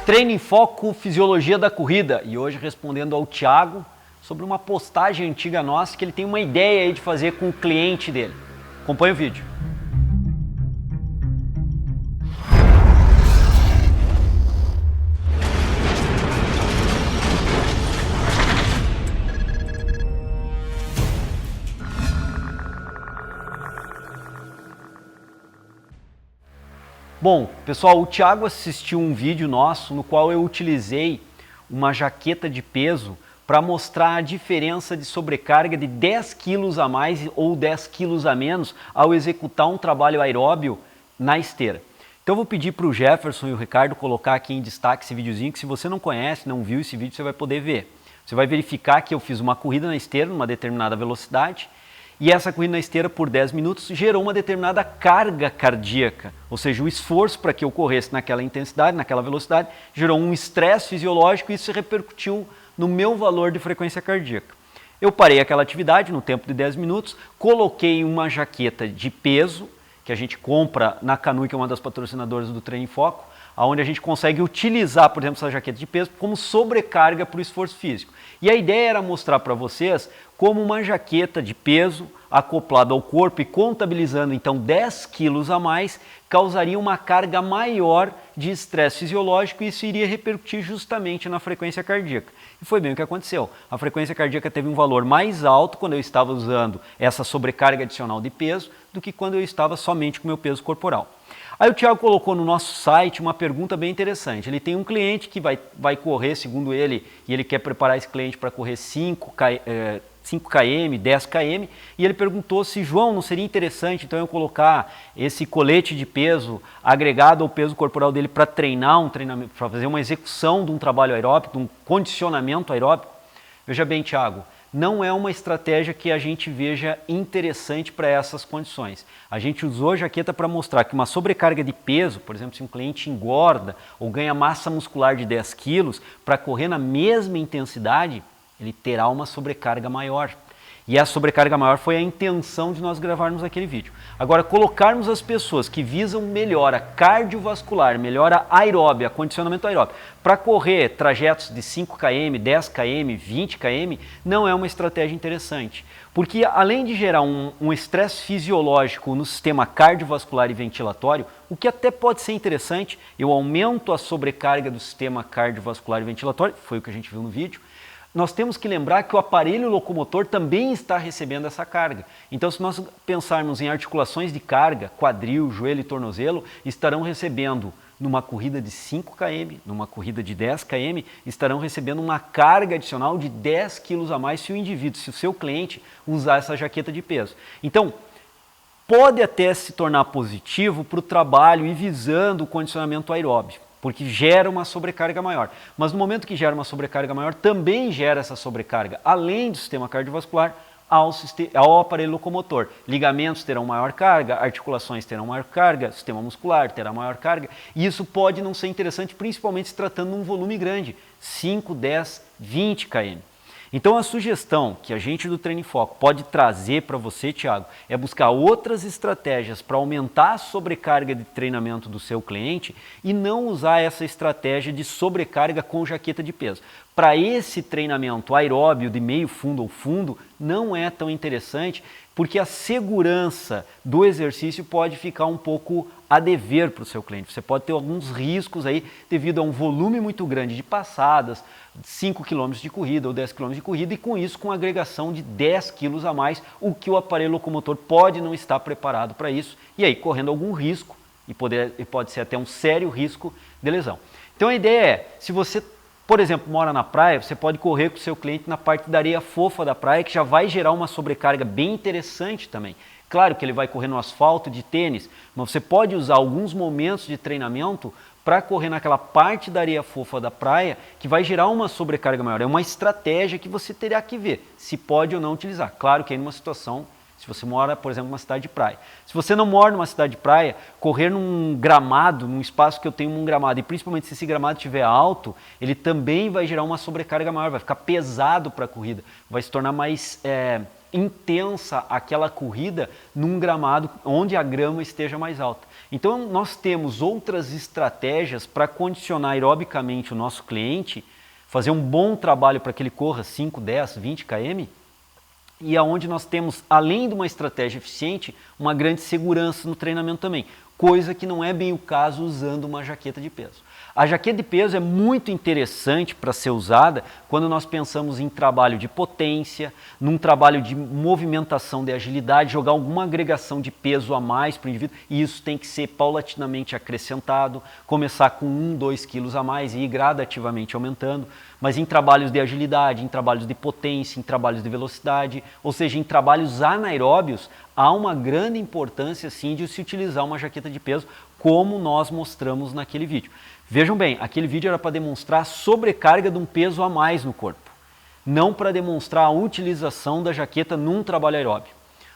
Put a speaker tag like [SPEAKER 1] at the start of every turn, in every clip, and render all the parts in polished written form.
[SPEAKER 1] Treino em Foco, Fisiologia da Corrida. E hoje respondendo ao Thiago sobre uma postagem antiga nossa que ele tem uma ideia aí de fazer com o cliente dele. Acompanhe o vídeo. Bom, pessoal, o Thiago assistiu um vídeo nosso no qual eu utilizei uma jaqueta de peso para mostrar a diferença de sobrecarga de 10 quilos a mais ou 10 quilos a menos ao executar um trabalho aeróbio na esteira. Então eu vou pedir para o Jefferson e o Ricardo colocar aqui em destaque esse videozinho, que se você não conhece, não viu esse vídeo, você vai poder ver. Você vai verificar que eu fiz uma corrida na esteira numa determinada velocidade, e essa corrida na esteira por 10 minutos gerou uma determinada carga cardíaca, ou seja, o esforço para que eu corresse naquela intensidade, naquela velocidade, gerou um estresse fisiológico e isso repercutiu no meu valor de frequência cardíaca. Eu parei aquela atividade no tempo de 10 minutos, coloquei uma jaqueta de peso, que a gente compra na Canui, que é uma das patrocinadoras do Treino em Foco, onde a gente consegue utilizar, por exemplo, essa jaqueta de peso como sobrecarga para o esforço físico. E a ideia era mostrar para vocês como uma jaqueta de peso acoplada ao corpo e contabilizando então 10 quilos a mais, causaria uma carga maior de estresse fisiológico e isso iria repercutir justamente na frequência cardíaca. E foi bem o que aconteceu. A frequência cardíaca teve um valor mais alto quando eu estava usando essa sobrecarga adicional de peso do que quando eu estava somente com o meu peso corporal. Aí o Thiago colocou no nosso site uma pergunta bem interessante. Ele tem um cliente que vai correr, segundo ele, e ele quer preparar esse cliente para correr 5 km, 10 km, e ele perguntou se, João, não seria interessante então eu colocar esse colete de peso agregado ao peso corporal dele para treinar um treinamento, para fazer uma execução de um trabalho aeróbico, de um condicionamento aeróbico? Veja bem, Thiago, não é uma estratégia que a gente veja interessante para essas condições. A gente usou a jaqueta para mostrar que uma sobrecarga de peso, por exemplo, se um cliente engorda ou ganha massa muscular de 10 quilos, para correr na mesma intensidade, ele terá uma sobrecarga maior. E a sobrecarga maior foi a intenção de nós gravarmos aquele vídeo. Agora, colocarmos as pessoas que visam melhora cardiovascular, melhora aeróbia, condicionamento aeróbio, para correr trajetos de 5 km, 10 km, 20 km, não é uma estratégia interessante. Porque além de gerar um estresse fisiológico no sistema cardiovascular e ventilatório, o que até pode ser interessante, eu aumento a sobrecarga do sistema cardiovascular e ventilatório, foi o que a gente viu no vídeo. Nós temos que lembrar que o aparelho locomotor também está recebendo essa carga. Então, se nós pensarmos em articulações de carga, quadril, joelho e tornozelo, estarão recebendo, numa corrida de 5 km, numa corrida de 10 km, estarão recebendo uma carga adicional de 10 quilos a mais se o indivíduo, se o seu cliente usar essa jaqueta de peso. Então, pode até se tornar positivo para o trabalho e visando o condicionamento aeróbio, porque gera uma sobrecarga maior. Mas no momento que gera uma sobrecarga maior, também gera essa sobrecarga, além do sistema cardiovascular, ao aparelho locomotor. Ligamentos terão maior carga, articulações terão maior carga, sistema muscular terá maior carga, e isso pode não ser interessante, principalmente se tratando de um volume grande, 5, 10, 20 km. Então a sugestão que a gente do Treino em Foco pode trazer para você, Thiago, é buscar outras estratégias para aumentar a sobrecarga de treinamento do seu cliente e não usar essa estratégia de sobrecarga com jaqueta de peso. Para esse treinamento aeróbio de meio fundo ou fundo, não é tão interessante, porque a segurança do exercício pode ficar um pouco a dever para o seu cliente. Você pode ter alguns riscos aí devido a um volume muito grande de passadas, 5 km de corrida ou 10 km de corrida, e com isso com agregação de 10 quilos a mais, o que o aparelho locomotor pode não estar preparado para isso, e aí correndo algum risco, e pode ser até um sério risco de lesão. Então a ideia é, se você, por exemplo, mora na praia, você pode correr com o seu cliente na parte da areia fofa da praia, que já vai gerar uma sobrecarga bem interessante também. Claro que ele vai correr no asfalto de tênis, mas você pode usar alguns momentos de treinamento para correr naquela parte da areia fofa da praia, que vai gerar uma sobrecarga maior. É uma estratégia que você terá que ver se pode ou não utilizar. Claro que aí numa situação, se você mora, por exemplo, numa cidade de praia. Se você não mora numa cidade de praia, correr num gramado, num espaço que eu tenho um gramado, e principalmente se esse gramado estiver alto, ele também vai gerar uma sobrecarga maior, vai ficar pesado para a corrida, vai se tornar mais intensa aquela corrida num gramado onde a grama esteja mais alta. Então nós temos outras estratégias para condicionar aerobicamente o nosso cliente, fazer um bom trabalho para que ele corra 5, 10, 20 km, e aonde nós temos, além de uma estratégia eficiente, uma grande segurança no treinamento também, coisa que não é bem o caso usando uma jaqueta de peso. A jaqueta de peso é muito interessante para ser usada quando nós pensamos em trabalho de potência, num trabalho de movimentação de agilidade, jogar alguma agregação de peso a mais para o indivíduo, e isso tem que ser paulatinamente acrescentado, começar com 1, 2 quilos a mais e ir gradativamente aumentando, mas em trabalhos de agilidade, em trabalhos de potência, em trabalhos de velocidade, ou seja, em trabalhos anaeróbios, há uma grande importância sim de se utilizar uma jaqueta de peso, como nós mostramos naquele vídeo. Vejam bem, aquele vídeo era para demonstrar a sobrecarga de um peso a mais no corpo, não para demonstrar a utilização da jaqueta num trabalho aeróbio.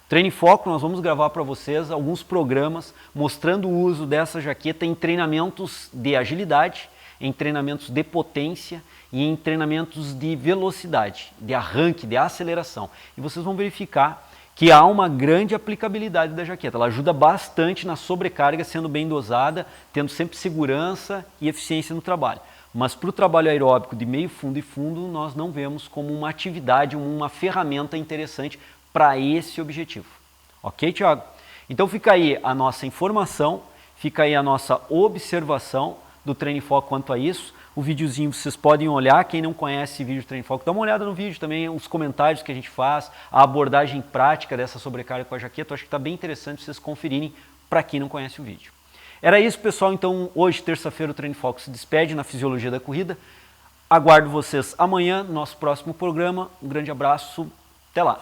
[SPEAKER 1] Treino em Foco, nós vamos gravar para vocês alguns programas mostrando o uso dessa jaqueta em treinamentos de agilidade, em treinamentos de potência e em treinamentos de velocidade, de arranque, de aceleração. E vocês vão verificar que há uma grande aplicabilidade da jaqueta. Ela ajuda bastante na sobrecarga, sendo bem dosada, tendo sempre segurança e eficiência no trabalho. Mas para o trabalho aeróbico de meio fundo e fundo, nós não vemos como uma atividade, uma ferramenta interessante para esse objetivo. Ok, Thiago? Então fica aí a nossa informação, fica aí a nossa observação do Treino em Foco quanto a isso. O videozinho vocês podem olhar, quem não conhece vídeo de Treino em Foco, dá uma olhada no vídeo também, os comentários que a gente faz, a abordagem prática dessa sobrecarga com a jaqueta, eu acho que está bem interessante vocês conferirem para quem não conhece o vídeo. Era isso, pessoal, então hoje, terça-feira, o Treino em Foco se despede na Fisiologia da Corrida. Aguardo vocês amanhã no nosso próximo programa. Um grande abraço, até lá.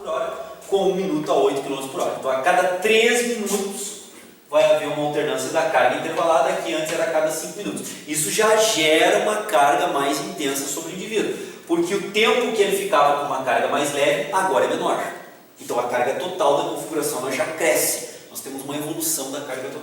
[SPEAKER 2] Com 1 minuto a 8 km por hora. Então a cada 3 minutos vai haver uma alternância da carga intervalada, que antes era a cada 5 minutos. Isso já gera uma carga mais intensa sobre o indivíduo, porque o tempo que ele ficava com uma carga mais leve, agora é menor. Então a carga total da configuração ela já cresce. Nós temos uma evolução da carga total.